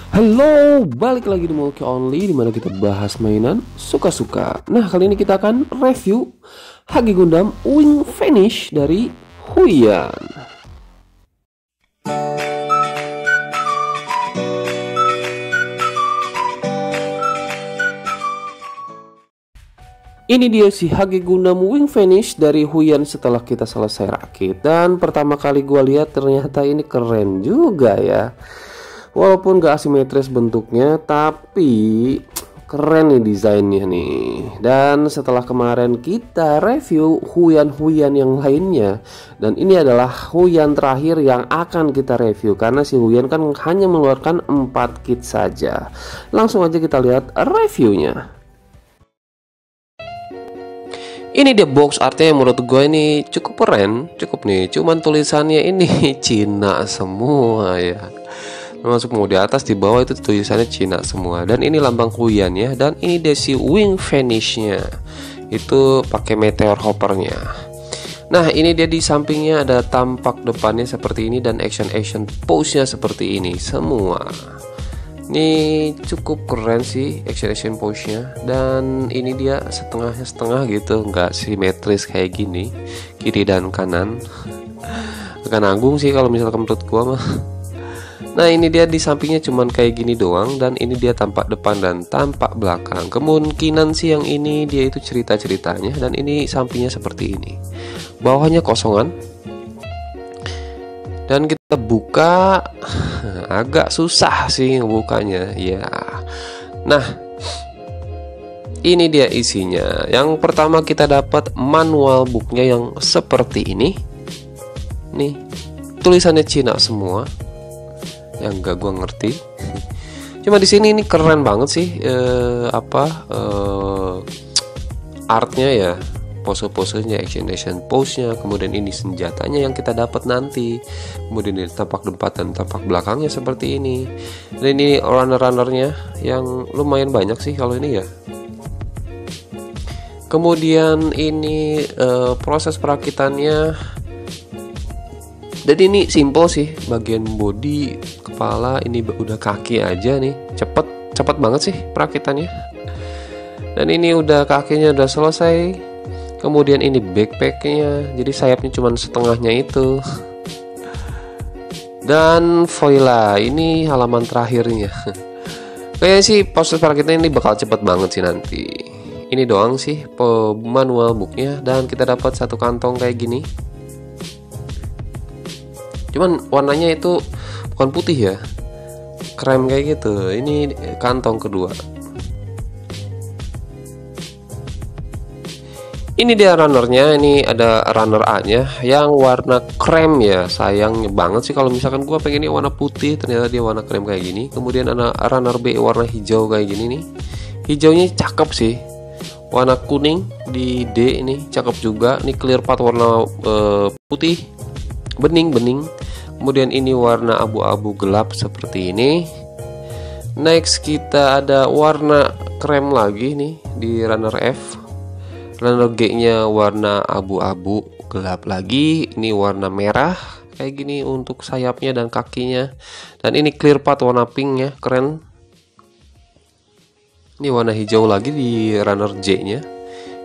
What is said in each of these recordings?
Halo, balik lagi di Monkey Only, dimana kita bahas mainan suka-suka. Nah, kali ini kita akan review Hage Gundam Wing Finish dari Huiyan. Ini dia si Hage Gundam Wing Finish dari Huiyan setelah kita selesai rakit. Dan pertama kali gua lihat ternyata ini keren juga ya. Walaupun gak asimetris bentuknya, tapi keren nih desainnya nih. Dan setelah kemarin kita review Huiyan-Huiyan yang lainnya, dan ini adalah Huiyan terakhir yang akan kita review, karena si Huiyan kan hanya mengeluarkan 4 kit saja. Langsung aja kita lihat reviewnya. Ini dia box artnya yang menurut gue ini cukup keren, cukup nih. Cuman tulisannya ini Cina semua ya. Masuk mau di atas, di bawah itu tulisannya Cina semua. Dan ini lambang Huiyan ya. Dan ini dia si wing finishnya, itu pakai meteor hoppernya. Nah, ini dia di sampingnya ada tampak depannya seperti ini dan action pose-nya seperti ini semua. Ini cukup keren sih action pose-nya. Dan ini dia setengah gitu, nggak simetris kayak gini, kiri dan kanan. Akan nanggung sih kalau misalkan menurut gua mah. Nah, ini dia di sampingnya cuman kayak gini doang. Dan ini dia tampak depan dan tampak belakang. Kemungkinan sih yang ini dia itu cerita-ceritanya. Dan ini sampingnya seperti ini, bawahnya kosongan. Dan kita buka, agak susah sih ngebukanya ya. Nah, ini dia isinya. Yang pertama kita dapat manual booknya yang seperti ini. Nih, tulisannya Cina semua. Yang gak gua ngerti. Cuma di sini ini keren banget sih, artnya ya, pose-posenya, action pose-nya, kemudian ini senjatanya yang kita dapat nanti, kemudian ini tampak depan dan tampak belakangnya seperti ini. Dan ini runner-runnernya yang lumayan banyak sih kalau ini ya. Kemudian ini proses perakitannya, dan ini simple sih, bagian body, kepala, ini udah kaki aja nih, cepet banget sih perakitannya. Dan ini udah kakinya udah selesai. Kemudian ini backpacknya, jadi sayapnya cuma setengahnya itu. Dan voila, ini halaman terakhirnya. Kayaknya sih proses perakitan ini bakal cepet banget sih nanti. Ini doang sih manual booknya. Dan kita dapat satu kantong kayak gini. Cuman warnanya itu bukan putih ya, krem kayak gitu. Ini kantong kedua. Ini dia runnernya, ini ada runner A nya yang warna krem ya. Sayang banget sih kalau misalkan gua pengen ini warna putih, ternyata dia warna krem kayak gini. Kemudian ada runner B warna hijau kayak gini nih. Hijaunya cakep sih, warna kuning di D ini cakep juga. Ini clear part warna putih, bening. Kemudian ini warna abu-abu gelap seperti ini. Next kita ada warna krem lagi nih di runner F. Runner G-nya warna abu-abu gelap lagi. Ini warna merah kayak gini untuk sayapnya dan kakinya. Dan ini clear part warna pink ya, keren. Ini warna hijau lagi di runner J-nya.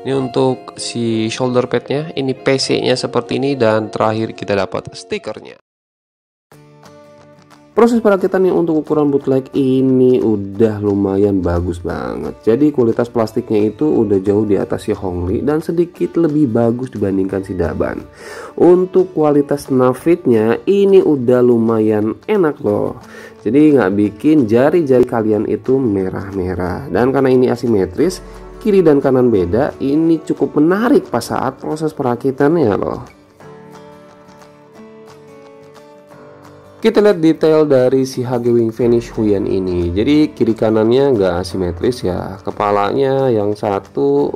Ini untuk si shoulder pad-nya. Ini PC-nya seperti ini. Dan terakhir kita dapat stikernya. Proses perakitannya untuk ukuran bootleg ini udah lumayan bagus banget. Jadi kualitas plastiknya itu udah jauh di atas si Hongli dan sedikit lebih bagus dibandingkan si Daban. Untuk kualitas navitnya ini udah lumayan enak loh. Jadi nggak bikin jari-jari kalian itu merah-merah. Dan karena ini asimetris, kiri dan kanan beda, ini cukup menarik pas saat proses perakitannya loh. Kita lihat detail dari si Hage Wing Finish Huiyan ini. Jadi kiri kanannya nggak asimetris ya. Kepalanya yang satu,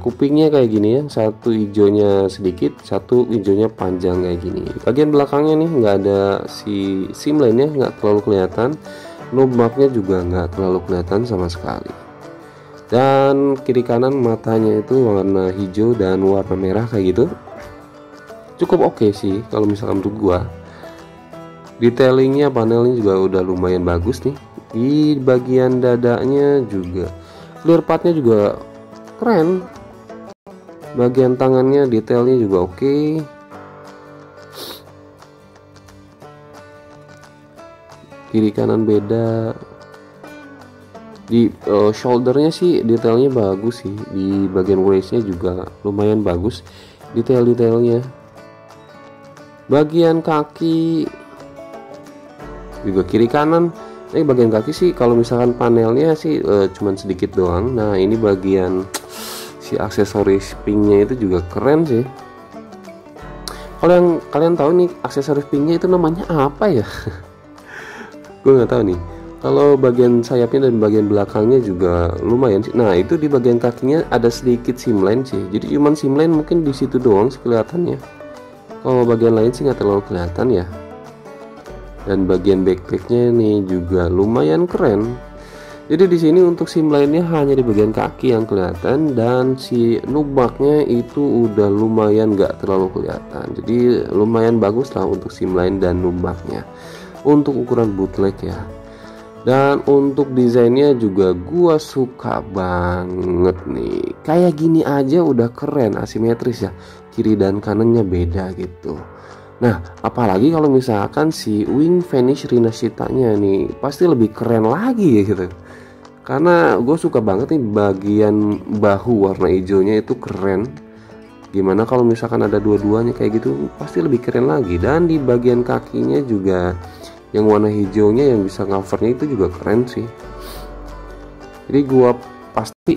kupingnya kayak gini ya. Satu hijaunya sedikit, satu hijaunya panjang kayak gini. Bagian belakangnya nih nggak ada si simline-nya, nggak terlalu kelihatan. Knob mapnya juga nggak terlalu kelihatan sama sekali. Dan kiri kanan matanya itu warna hijau dan warna merah kayak gitu. Cukup oke sih kalau misalkan menurut gua. Detailingnya panelnya juga udah lumayan bagus nih. Di bagian dadanya juga, clear partnya juga keren. Bagian tangannya detailnya juga oke. Kiri kanan beda. Di shouldernya sih detailnya bagus sih. Di bagian waistnya juga lumayan bagus detail-detailnya. Bagian kaki juga kiri kanan. Bagian kaki sih kalau misalkan panelnya sih cuman sedikit doang. Nah ini bagian si aksesoris pinknya itu juga keren sih. Kalau yang kalian tahu nih aksesoris pinknya itu namanya apa ya? Gue nggak tahu nih. Kalau bagian sayapnya dan bagian belakangnya juga lumayan sih. Nah itu di bagian kakinya ada sedikit simline sih. Jadi cuman simline mungkin di situ doang sih kelihatannya. Kalau bagian lain sih nggak terlalu kelihatan ya. Dan bagian backpacknya nih juga lumayan keren. Jadi di sini untuk simline-nya hanya di bagian kaki yang kelihatan, dan si nubaknya itu udah lumayan nggak terlalu kelihatan. Jadi lumayan bagus lah untuk simline dan nubaknya untuk ukuran bootleg ya. Dan untuk desainnya juga gua suka banget nih. Kayak gini aja udah keren, asimetris ya. Kiri dan kanannya beda gitu. Nah, apalagi kalau misalkan si wing finish Rinashita-nya nih pasti lebih keren lagi gitu. Karena gue suka banget nih bagian bahu warna hijaunya itu keren. Gimana kalau misalkan ada dua-duanya kayak gitu pasti lebih keren lagi. Dan di bagian kakinya juga yang warna hijaunya yang bisa covernya itu juga keren sih. Jadi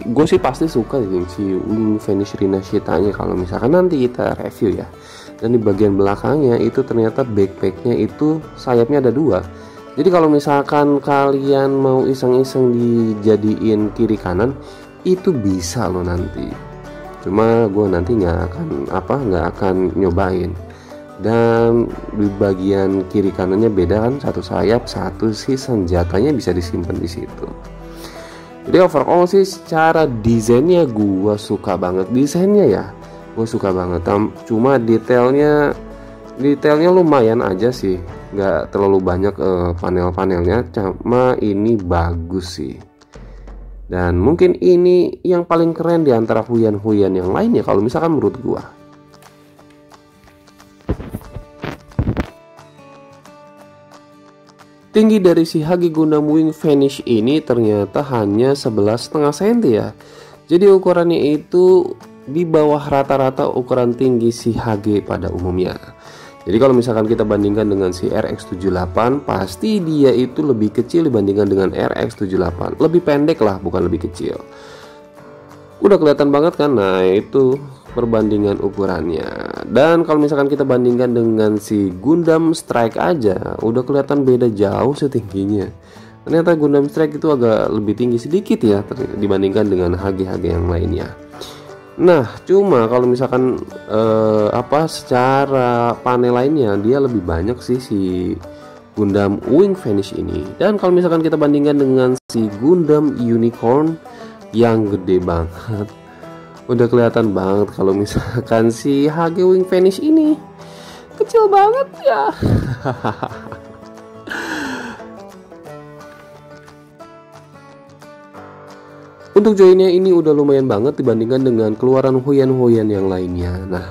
gue sih pasti suka si wing finish Rinashita-nya kalau misalkan nanti kita review ya. Dan di bagian belakangnya itu ternyata backpacknya itu sayapnya ada dua. Jadi kalau misalkan kalian mau iseng-iseng dijadiin kiri kanan itu bisa loh nanti. Cuma gue nanti nggak akan nyobain. Dan di bagian kiri kanannya beda kan, satu sayap, satu sih senjatanya bisa disimpan di situ. Jadi overall sih secara desainnya gue suka banget desainnya ya. Gue suka banget. Cuma detailnya lumayan aja sih, nggak terlalu banyak panel-panelnya. Cuma ini bagus sih. Dan mungkin ini yang paling keren di antara Huyan-Huyan yang lainnya kalau misalkan menurut gue. Tinggi dari si Hage Gundam Wing Vanish ini ternyata hanya 11,5 cm ya. Jadi ukurannya itu di bawah rata-rata ukuran tinggi si Hage pada umumnya. Jadi kalau misalkan kita bandingkan dengan si RX78, pasti dia itu lebih kecil dibandingkan dengan RX78. Lebih pendek lah, bukan lebih kecil. Udah kelihatan banget kan? Nah itu perbandingan ukurannya. Dan kalau misalkan kita bandingkan dengan si Gundam Strike aja, udah kelihatan beda jauh setingginya. Ternyata Gundam Strike itu agak lebih tinggi sedikit ya dibandingkan dengan HG-HG yang lainnya. Nah, cuma kalau misalkan secara panel lainnya dia lebih banyak sih si Gundam Wing Vanish ini. Dan kalau misalkan kita bandingkan dengan si Gundam Unicorn yang gede banget, udah kelihatan banget kalau misalkan si HG Wing Vanish ini kecil banget ya. Untuk joinnya ini udah lumayan banget dibandingkan dengan keluaran Huyan-Huyan yang lainnya. Nah,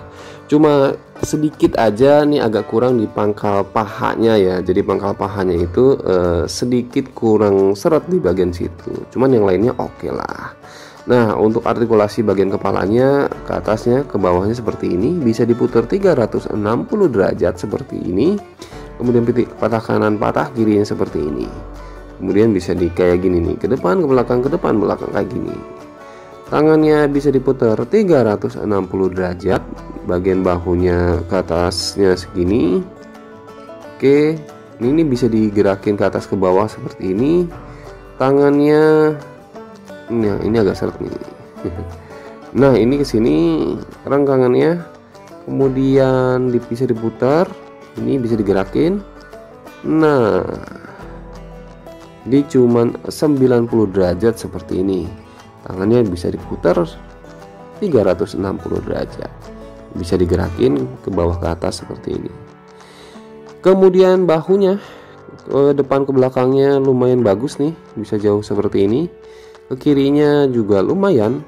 cuma sedikit aja nih agak kurang di pangkal pahanya ya. Jadi pangkal pahanya itu sedikit kurang seret di bagian situ. Cuman yang lainnya oke lah. Nah, untuk artikulasi bagian kepalanya ke atasnya ke bawahnya seperti ini, bisa diputar 360 derajat seperti ini. Kemudian titik patah kanan patah kirinya seperti ini. Kemudian bisa di kayak gini nih, ke depan ke belakang kayak gini. Tangannya bisa diputar 360 derajat, bagian bahunya ke atasnya segini. Oke, ini bisa digerakin ke atas ke bawah seperti ini. Tangannya ini agak seret nih. Nah, ini ke sini renggangannya. Kemudian bisa diputar, ini bisa digerakin. Nah, di cuman 90 derajat seperti ini. Tangannya bisa diputar 360 derajat. Bisa digerakin ke bawah ke atas seperti ini. Kemudian bahunya depan ke belakangnya lumayan bagus nih, bisa jauh seperti ini. Ke kirinya juga lumayan.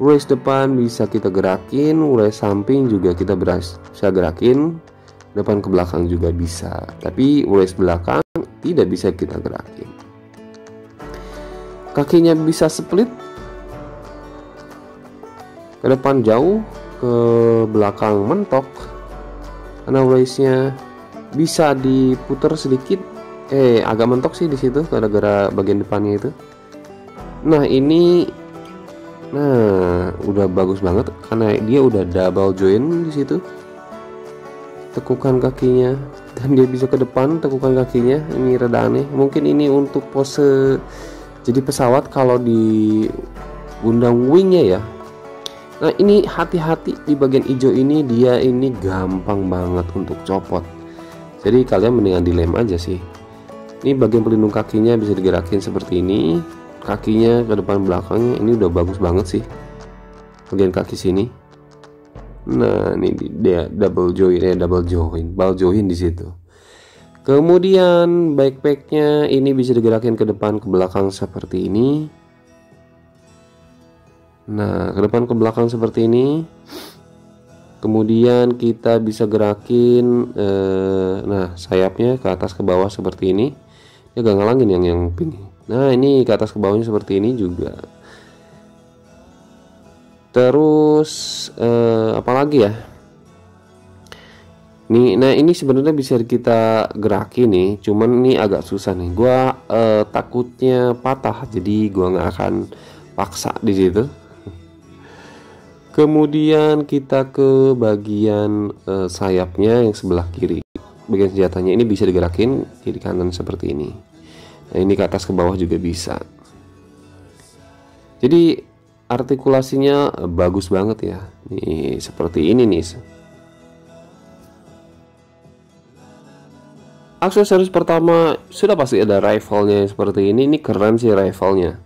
Race depan bisa kita gerakin, race samping juga kita bisa gerakin, depan ke belakang juga bisa. Tapi race belakang tidak bisa kita gerakin. Kakinya bisa split, ke depan jauh, ke belakang mentok. Karena race-nya bisa diputar sedikit, agak mentok sih di situ gara-gara bagian depannya itu. Nah ini, udah bagus banget karena dia udah double join di situ. Tekukan kakinya dan dia bisa ke depan, tekukan kakinya. Ini rada aneh. Mungkin ini untuk pose jadi pesawat kalau di Gundam Wing-nya ya. Nah ini hati-hati di bagian hijau ini, dia ini gampang banget untuk copot. Jadi kalian mendingan dilem aja sih. Ini bagian pelindung kakinya bisa digerakin seperti ini. Kakinya ke depan belakangnya ini udah bagus banget sih. Bagian kaki sini. Nah ini dia ball join di situ. Kemudian backpacknya ini bisa digerakin ke depan ke belakang seperti ini. Nah ke depan ke belakang seperti ini. Kemudian kita bisa gerakin sayapnya ke atas ke bawah seperti ini. Dia gak ngalangin yang pink. Nah ini ke atas ke bawahnya seperti ini juga. Terus apalagi ya? Nah ini sebenarnya bisa kita gerakin nih, cuman ini agak susah nih. Gua takutnya patah, jadi gua nggak akan paksa di situ. Kemudian kita ke bagian sayapnya yang sebelah kiri. Bagian senjatanya ini bisa digerakin kiri kanan seperti ini. Nah ini ke atas ke bawah juga bisa. Jadi artikulasinya bagus banget ya. Nih seperti ini nih. Aksesoris pertama sudah pasti ada rifle-nya seperti ini. Ini keren sih rifle-nya.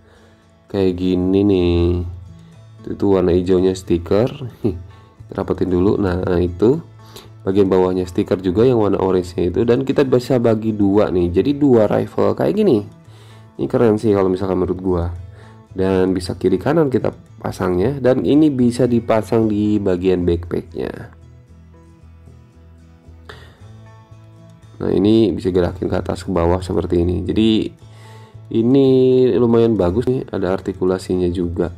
Kayak gini nih. Itu warna hijaunya stiker. Rapetin dulu. Nah, itu bagian bawahnya stiker juga yang warna orange-nya itu, dan kita bisa bagi dua nih. Jadi dua rifle kayak gini. Ini keren sih kalau misalkan menurut gua. Dan bisa kiri kanan kita pasangnya, dan ini bisa dipasang di bagian backpacknya. Nah ini bisa gerakin ke atas ke bawah seperti ini. Jadi ini lumayan bagus nih, ada artikulasinya juga.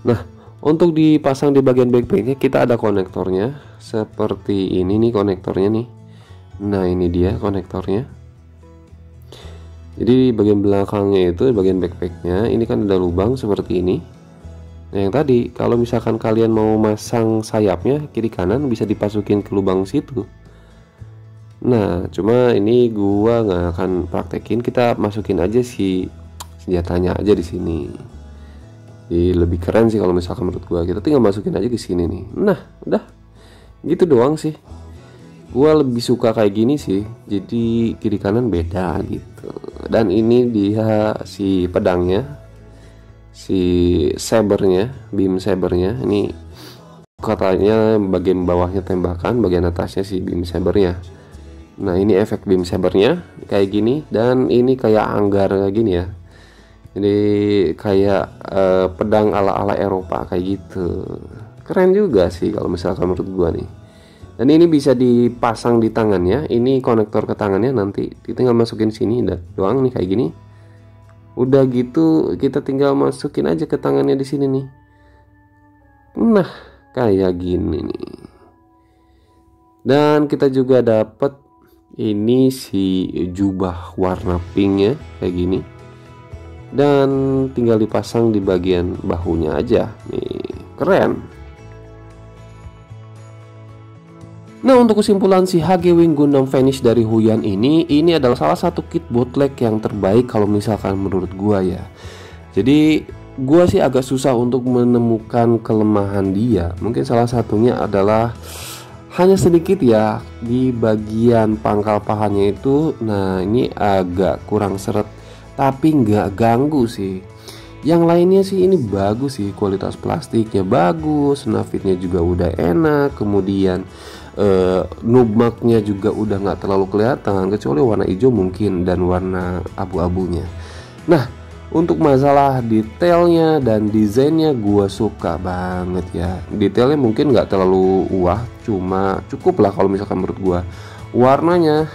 Nah untuk dipasang di bagian backpacknya kita ada konektornya seperti ini nih, konektornya nih. Nah ini dia konektornya. Jadi bagian belakangnya itu, bagian backpacknya ini kan ada lubang seperti ini. Nah yang tadi kalau misalkan kalian mau masang sayapnya kiri kanan bisa dipasukin ke lubang situ. Nah cuma ini gua nggak akan praktekin, kita masukin aja si senjatanya aja di sini. Jadi lebih keren sih kalau misalkan menurut gua, kita tinggal masukin aja ke sini nih. Nah udah gitu doang sih. Gua lebih suka kayak gini sih, jadi kiri kanan beda gitu. Dan ini dia si pedangnya, si sabernya, beam sabernya. Ini katanya bagian bawahnya tembakan, bagian atasnya si beam sabernya. Nah ini efek beam sabernya kayak gini, dan ini kayak anggar kayak gini ya. Jadi kayak pedang ala-ala Eropa kayak gitu. Keren juga sih kalau misalkan menurut gua nih. Dan ini bisa dipasang di tangannya. Ini konektor ke tangannya, nanti tinggal masukin sini doang nih kayak gini. Udah gitu kita tinggal masukin aja ke tangannya di sini nih. Nah kayak gini nih. Dan kita juga dapat ini si jubah warna pinknya kayak gini, dan tinggal dipasang di bagian bahunya aja nih, keren. Nah untuk kesimpulan si HG Wing Gundam Vanish dari Huyan ini adalah salah satu kit bootleg yang terbaik kalau misalkan menurut gua ya. Jadi gua sih agak susah untuk menemukan kelemahan dia. Mungkin salah satunya adalah hanya sedikit ya di bagian pangkal pahanya itu. Nah ini agak kurang seret, tapi nggak ganggu sih. Yang lainnya sih ini bagus sih, kualitas plastiknya bagus, navitnya juga udah enak. Kemudian Numaknya juga udah nggak terlalu kelihatan kecuali warna hijau mungkin dan warna abu-abunya. Nah, untuk masalah detailnya dan desainnya gue suka banget ya. Detailnya mungkin nggak terlalu wah, cuma cukup lah kalau misalkan menurut gue. Warnanya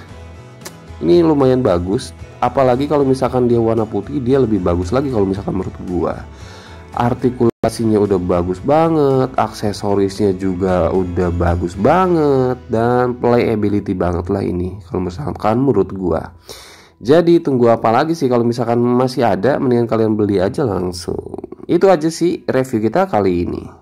ini lumayan bagus, apalagi kalau misalkan dia warna putih, dia lebih bagus lagi kalau misalkan menurut gue. Artikulasinya udah bagus banget, aksesorisnya juga udah bagus banget, dan playability banget lah ini kalau misalkan menurut gua. Jadi tunggu apa lagi sih, kalau misalkan masih ada mendingan kalian beli aja langsung. Itu aja sih review kita kali ini.